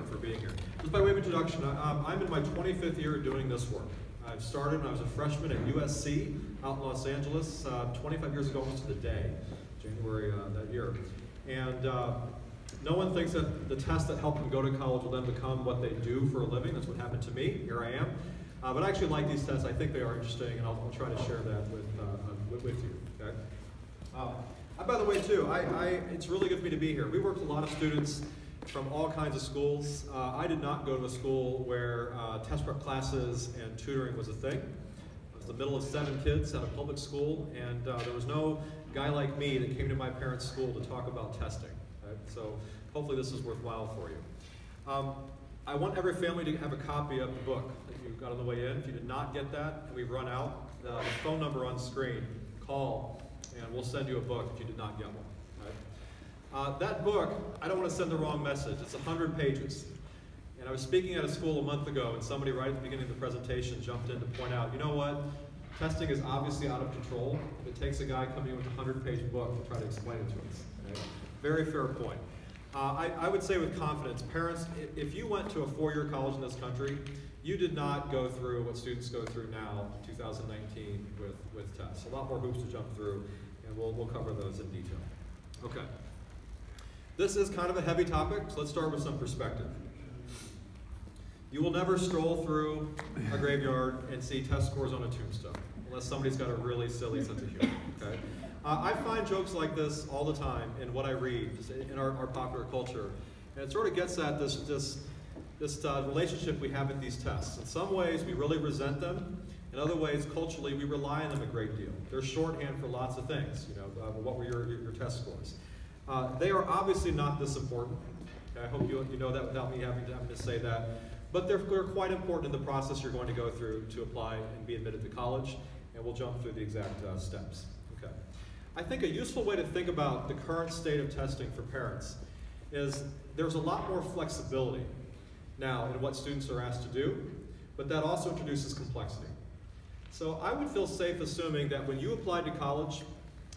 for being here. Just by way of introduction, I'm in my 25th year doing this work. I started when I was a freshman at USC out in Los Angeles 25 years ago, almost to the day, January that year. And no one thinks that the tests that help them go to college will then become what they do for a living. That's what happened to me. Here I am. But I actually like these tests. I think they are interesting, and I'll try to share that with you. Okay? By the way, too, it's really good for me to be here. We worked with a lot of students from all kinds of schools. I did not go to a school where test prep classes and tutoring was a thing. I was the middle of 7 kids at a public school, and there was no guy like me that came to my parents' school to talk about testing. Right? So hopefully this is worthwhile for you. I want every family to have a copy of the book that you got on the way in. If you did not get that, and we've run out, the phone number on screen, call, and we'll send you a book if you did not get one. Right? That book, I don't want to send the wrong message. It's 100 pages. And I was speaking at a school a month ago, and somebody right at the beginning of the presentation jumped in to point out, you know what? Testing is obviously out of control. It takes a guy coming in with a 100-page book to try to explain it to us. Right? Very fair point. I would say with confidence, parents, if you went to a 4-year college in this country, you did not go through what students go through now, 2019, with tests. A lot more hoops to jump through, and we'll cover those in detail. Okay. This is kind of a heavy topic, so let's start with some perspective. You will never stroll through a graveyard and see test scores on a tombstone, unless somebody's got a really silly sense of humor, okay? I find jokes like this all the time in what I read, in our popular culture, and it sort of gets at this relationship we have with these tests. In some ways, we really resent them. In other ways, culturally, we rely on them a great deal. They're shorthand for lots of things. You know, what were your test scores? They are obviously not this important. I hope you know that without me having to say that. But they're quite important in the process you're going to go through to apply and be admitted to college, and we'll jump through the exact steps. Okay. I think a useful way to think about the current state of testing for parents is there's a lot more flexibility now in what students are asked to do, but that also introduces complexity. So I would feel safe assuming that when you applied to college,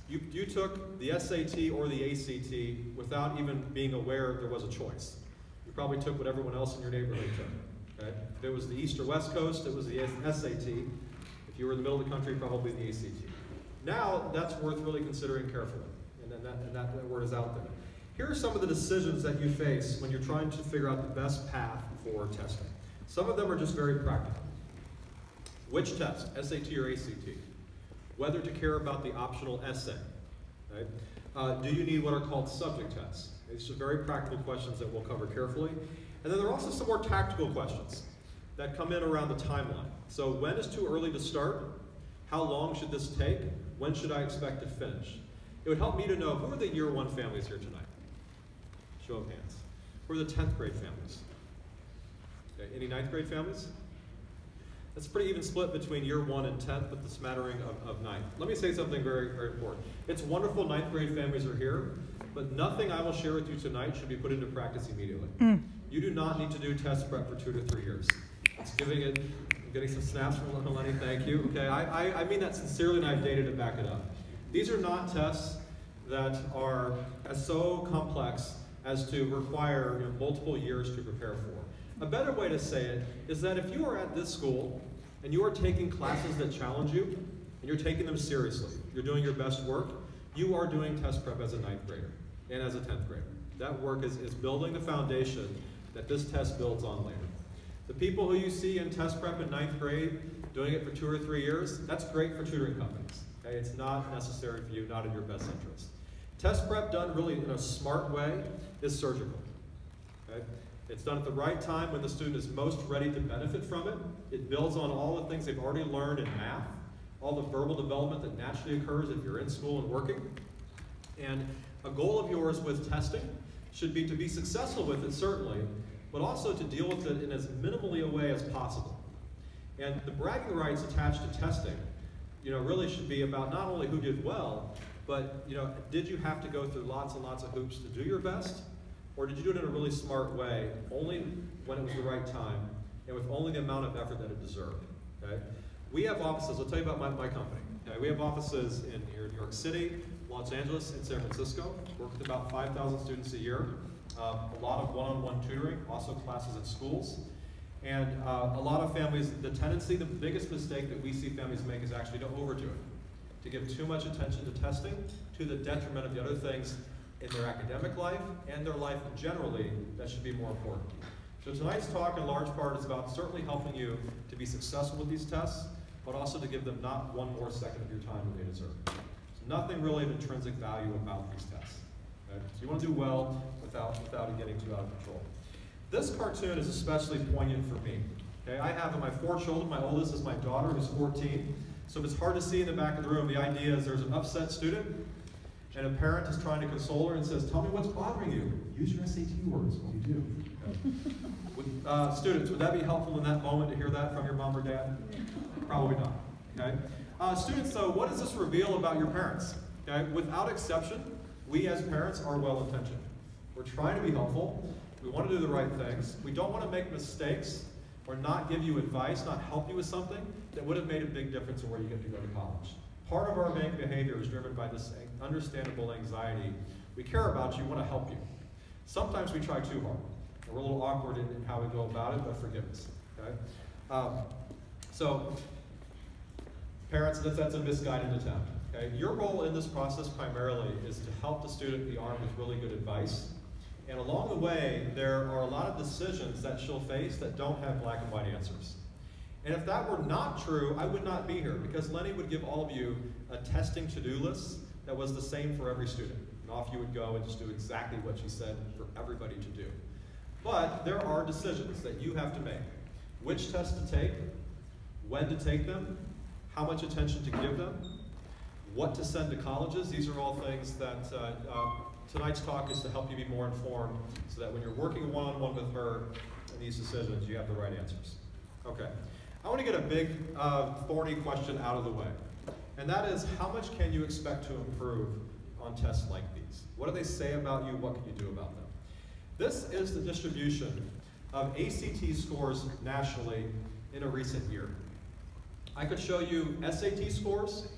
you took the SAT or the ACT without even being aware there was a choice. You probably took what everyone else in your neighborhood took. Okay? If it was the East or West Coast, it was the SAT. If you were in the middle of the country, probably the ACT. Now, that's worth really considering carefully, and that word is out there. Here are some of the decisions that you face when you're trying to figure out the best path for testing. Some of them are just very practical. Which test, SAT or ACT? Whether to care about the optional essay. Right? Do you need what are called subject tests? These are very practical questions that we'll cover carefully. And then there are also some more tactical questions that come in around the timeline. So when is too early to start? How long should this take? When should I expect to finish? It would help me to know who are the year 1 families here tonight? Show of hands. Who are the 10th grade families? Okay, any 9th grade families? That's a pretty even split between year 1 and 10th, but the smattering of 9th. Let me say something very, very important. It's wonderful 9th grade families are here, but nothing I will share with you tonight should be put into practice immediately. You do not need to do test prep for 2 to 3 years. It's I'm getting some snaps from Lenny, thank you. Okay, I mean that sincerely, and I have data to back it up. These are not tests that are so complex as to require multiple years to prepare for. A better way to say it is that if you are at this school and you are taking classes that challenge you, and you're taking them seriously, you're doing your best work, you are doing test prep as a 9th grader and as a 10th grader. That work is building the foundation that this test builds on later. The people who you see in test prep in 9th grade doing it for 2 or 3 years, that's great for tutoring companies. Okay? It's not necessary for you, not in your best interest. Test prep done really in a smart way is surgical. Okay? It's done at the right time when the student is most ready to benefit from it. It builds on all the things they've already learned in math, all the verbal development that naturally occurs if you're in school and working. And a goal of yours with testing should be to be successful with it, certainly, but also to deal with it in as minimally a way as possible. And the bragging rights attached to testing, really should be about not only who did well, but did you have to go through lots and lots of hoops to do your best? Or did you do it in a really smart way, only when it was the right time, and with only the amount of effort that it deserved? Okay? We have offices, I'll tell you about my company. Okay? We have offices in New York City, Los Angeles, and San Francisco. We work with about 5,000 students a year. a lot of one-on-one tutoring, also classes at schools. And a lot of families, the biggest mistake that we see families make is actually to overdo it, to give too much attention to testing to the detriment of the other things in their academic life and their life generally that should be more important. So tonight's talk in large part is about certainly helping you to be successful with these tests, but also to give them not one more second of your time that they deserve. So nothing really of intrinsic value about these tests. Okay? So you want to do well without it getting too out of control. This cartoon is especially poignant for me. Okay? I have my 4 children. My oldest is my daughter, who's 14. So if it's hard to see in the back of the room, the idea is there's an upset student, and a parent is trying to console her and says, "Tell me what's bothering you. Use your SAT words when you do." Okay. Students, would that be helpful in that moment to hear that from your mom or dad? Probably not. Okay. Students, though, what does this reveal about your parents? Okay. Without exception, we as parents are well-intentioned. We're trying to be helpful. We want to do the right things. We don't want to make mistakes or not give you advice, not help you with something that would have made a big difference in where you get to go to college. Part of our behavior is driven by this understandable anxiety. We care about you, want to help you. Sometimes we try too hard. We're a little awkward in how we go about it, but forgive us. Okay? So, parents, that's a misguided attempt. Okay? Your role in this process primarily is to help the student be armed with really good advice. And along the way, there are a lot of decisions that she'll face that don't have black and white answers. And if that were not true, I would not be here, because Lenny would give all of you a testing to-do list that was the same for every student. And off you would go and just do exactly what she said for everybody to do. But there are decisions that you have to make. Which tests to take, when to take them, how much attention to give them, what to send to colleges. These are all things that tonight's talk is to help you be more informed so that when you're working one-on-one with her in these decisions, you have the right answers. Okay. I want to get a big, thorny question out of the way. And that is, how much can you expect to improve on tests like these? What do they say about you? What can you do about them? This is the distribution of ACT scores nationally in a recent year. I could show you SAT scores,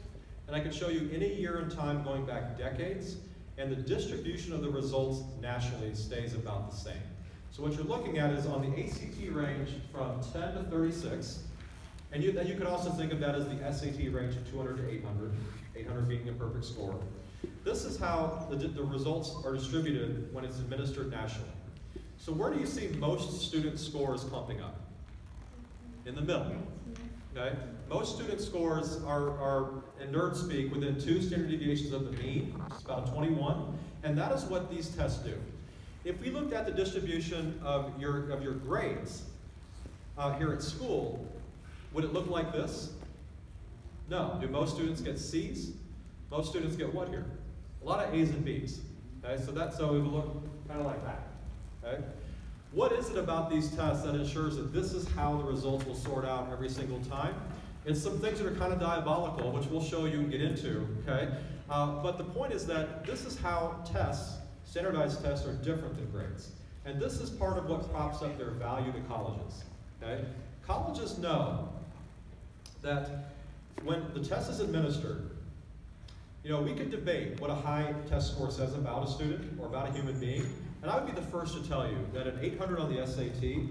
and I could show you any year in time going back decades, and the distribution of the results nationally stays about the same. So what you're looking at is on the ACT range from 10 to 36, and you could also think of that as the SAT range of 200 to 800, 800 being a perfect score. This is how the results are distributed when it's administered nationally. So where do you see most student scores clumping up? In the middle. Okay? Most student scores are, in nerd speak, within 2 standard deviations of the mean, it's about a 21, and that is what these tests do. If we looked at the distribution of your grades here at school, would it look like this? No. Do most students get C's? Most students get what here? A lot of A's and B's. Okay, so it would look kind of like that. Okay? What is it about these tests that ensures that this is how the results will sort out every single time? It's some things that are kind of diabolical, which we'll show you and get into. Okay? But the point is that this is how tests, standardized tests, are different than grades. And this is part of what props up their value to colleges. Okay? Colleges know that when the test is administered, we could debate what a high test score says about a student or about a human being, and I would be the first to tell you that an 800 on the SAT,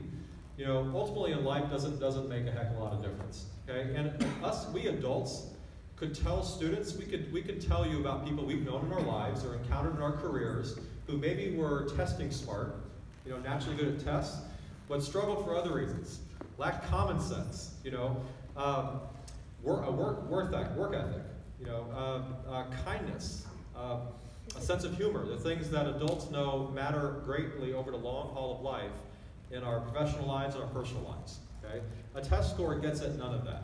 ultimately in life doesn't make a heck of a lot of difference. Okay, and we adults could tell students, we could tell you about people we've known in our lives or encountered in our careers who maybe were testing smart, naturally good at tests, but struggled for other reasons, lacked common sense, work ethic. Kindness, a sense of humor, the things that adults know matter greatly over the long haul of life in our professional lives and our personal lives. Okay? A test score gets at none of that.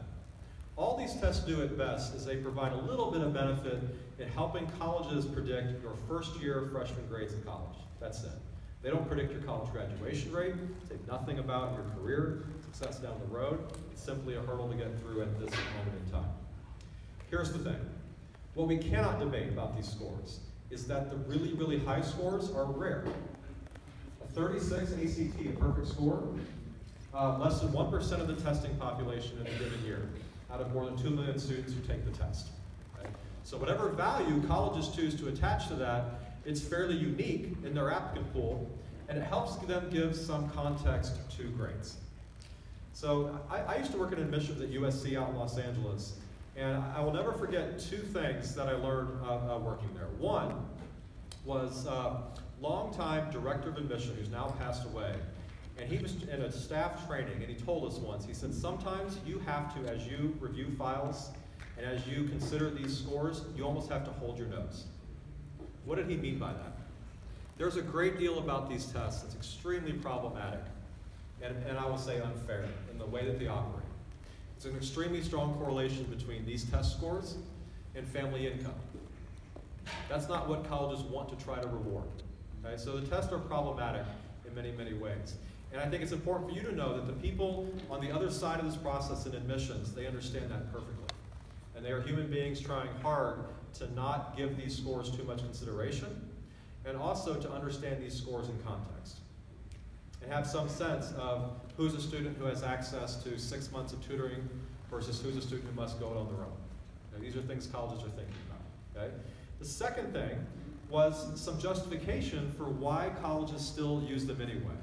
All these tests do at best is they provide a little bit of benefit in helping colleges predict your first year freshman grades in college. That's it. They don't predict your college graduation rate, say nothing about your career success down the road. It's simply a hurdle to get through at this moment in time. Here's the thing. What we cannot debate about these scores is that the really, really high scores are rare. A 36 in ACT, a perfect score, less than 1% of the testing population in a given year, out of more than 2 million students who take the test. Right? So whatever value colleges choose to attach to that It's fairly unique in their applicant pool, and it helps them give some context to grades. So I used to work in admissions at USC out in Los Angeles, and I will never forget two things that I learned working there. One was longtime director of admission who's now passed away, and he was in a staff training, and he told us once, he said, sometimes you have to, as you review files and as you consider these scores, you almost have to hold your nose. What did he mean by that? There's a great deal about these tests that's extremely problematic, and I will say unfair in the way that they operate. It's an extremely strong correlation between these test scores and family income. That's not what colleges want to try to reward. Okay? So the tests are problematic in many, many ways. And I think it's important for you to know that the people on the other side of this process in admissions, they understand that perfectly. And they are human beings trying hard to not give these scores too much consideration, and also to understand these scores in context. And have some sense of who's a student who has access to 6 months of tutoring versus who's a student who must go it on their own. Now, these are things colleges are thinking about. Okay? The second thing was some justification for why colleges still use them anyway,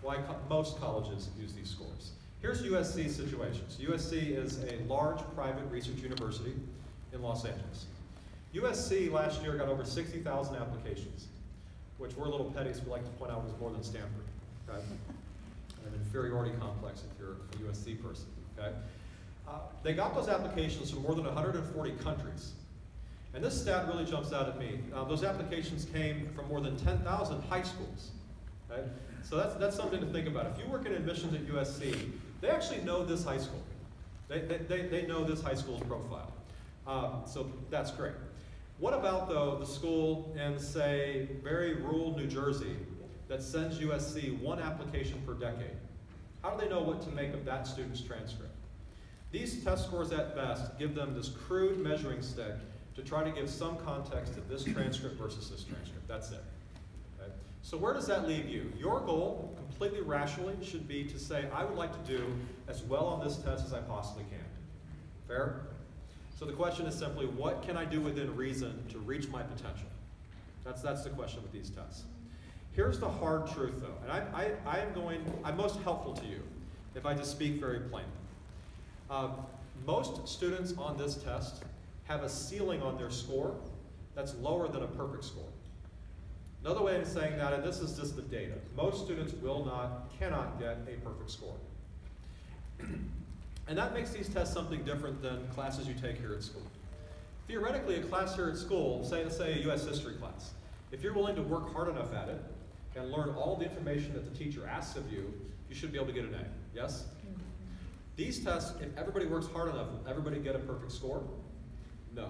why most colleges use these scores. Here's USC's situation. So USC is a large private research university in Los Angeles. USC last year got over 60,000 applications, which we're a little petty, so we like to point out was more than Stanford. Okay? An inferiority complex if you're a USC person. Okay? They got those applications from more than 140 countries. And this stat really jumps out at me. Those applications came from more than 10,000 high schools. Okay? So that's something to think about. If you work in admissions at USC, they actually know this high school. They know this high school's profile. So that's great. What about, though, the school in, say, very rural New Jersey that sends USC one application per decade? How do they know what to make of that student's transcript? These test scores at best give them this crude measuring stick to try to give some context to this transcript versus this transcript. That's it. Okay? So where does that leave you? Your goal, completely rationally, should be to say, I would like to do as well on this test as I possibly can. Fair? So the question is simply, what can I do within reason to reach my potential? That's the question with these tests. Here's the hard truth, though, and I'm most helpful to you if I just speak very plainly. Most students on this test have a ceiling on their score that's lower than a perfect score. Another way of saying that, and this is just the data, most students cannot get a perfect score. And that makes these tests something different than classes you take here at school. Theoretically, a class here at school, say a US history class, if you're willing to work hard enough at it and learn all the information that the teacher asks of you, you should be able to get an A, yes? These tests, if everybody works hard enough, will everybody get a perfect score? No.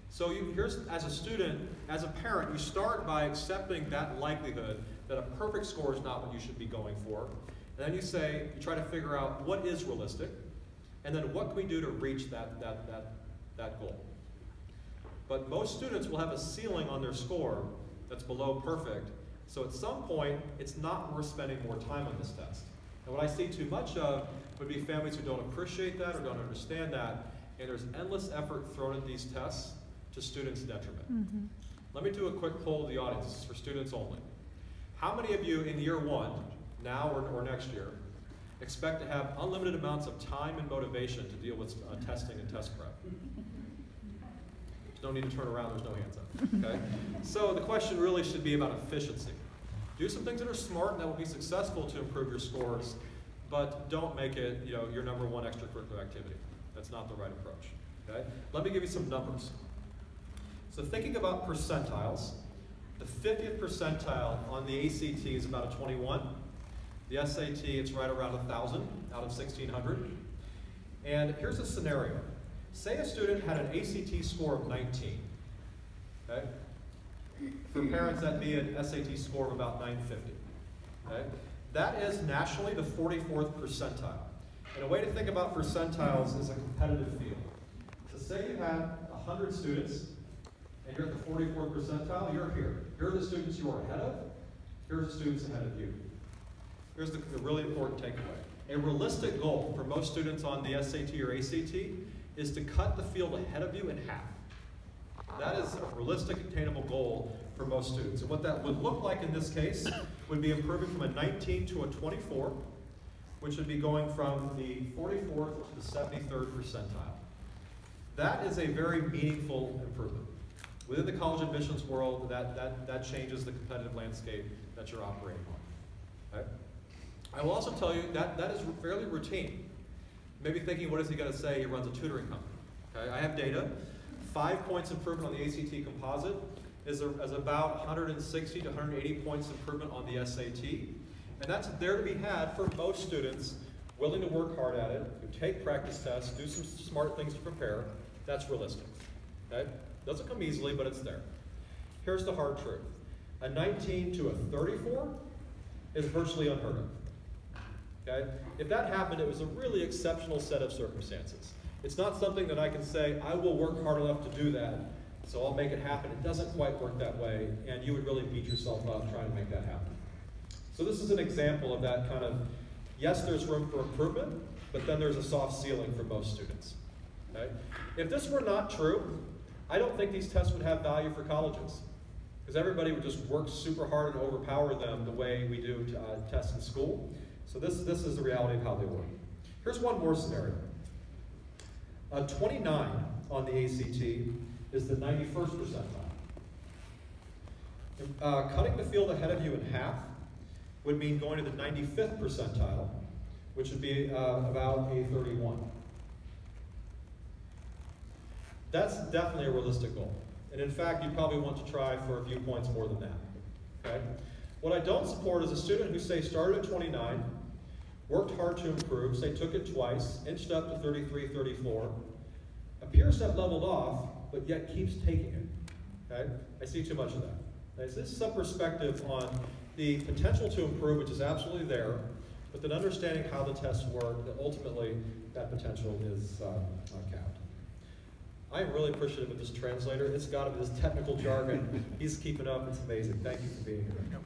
So here's, as a student, as a parent, you start by accepting that likelihood that a perfect score is not what you should be going for. And then you try to figure out what is realistic, and then what can we do to reach that goal. But most students will have a ceiling on their score that's below perfect, so at some point, it's not worth spending more time on this test. And what I see too much of would be families who don't appreciate that or don't understand that, and there's endless effort thrown at these tests to students' detriment. Mm-hmm. Let me do a quick poll of the audience. This is for students only. How many of you in year one, now or next year, expect to have unlimited amounts of time and motivation to deal with testing and test prep? No need to turn around, there's no hands up, okay? So the question really should be about efficiency. Do some things that are smart and that will be successful to improve your scores, but don't make it your #1 extracurricular activity. That's not the right approach, okay? Let me give you some numbers. So thinking about percentiles, the 50th percentile on the ACT is about a 21. The SAT, it's right around 1,000 out of 1,600. And here's a scenario. Say a student had an ACT score of 19, okay? For parents, that'd be an SAT score of about 950, okay? That is nationally the 44th percentile. And a way to think about percentiles is a competitive field. So say you have 100 students, and you're at the 44th percentile, you're here. Here are the students you are ahead of, here are the students ahead of you. Here's the really important takeaway. A realistic goal for most students on the SAT or ACT is to cut the field ahead of you in half. That is a realistic, attainable goal for most students. And what that would look like in this case would be improving from a 19 to a 24, which would be going from the 44th to the 73rd percentile. That is a very meaningful improvement. Within the college admissions world, that changes the competitive landscape that you're operating on. Okay? I will also tell you that is fairly routine. Maybe thinking, what is he going to say? He runs a tutoring company. Okay? I have data. 5 points improvement on the ACT composite is about 160 to 180 points improvement on the SAT. And that's there to be had for most students willing to work hard at it, who take practice tests, do some smart things to prepare. That's realistic. Okay? Doesn't come easily, but it's there. Here's the hard truth. A 19 to a 34 is virtually unheard of. Okay? If that happened, it was a really exceptional set of circumstances. It's not something that I can say, I will work hard enough to do that, so I'll make it happen. It doesn't quite work that way, and you would really beat yourself up trying to make that happen. So this is an example of that kind of, yes, there's room for improvement, but then there's a soft ceiling for most students. Okay? If this were not true, I don't think these tests would have value for colleges, because everybody would just work super hard and overpower them the way we do tests in school. So this is the reality of how they work. Here's one more scenario. 29 on the ACT is the 91st percentile. Cutting the field ahead of you in half would mean going to the 95th percentile, which would be about a 31. That's definitely a realistic goal. And in fact, you probably want to try for a few points more than that. Okay? What I don't support is a student who, say, started at 29, worked hard to improve, say took it twice, inched up to 33, 34, appears to have leveled off, but yet keeps taking it. Okay? I see too much of that. Okay, so this is some perspective on the potential to improve, which is absolutely there, but then understanding how the tests work, that ultimately that potential is capped. I'm really appreciative of this translator. It's got to be this technical jargon. He's keeping up. It's amazing. Thank you for being here.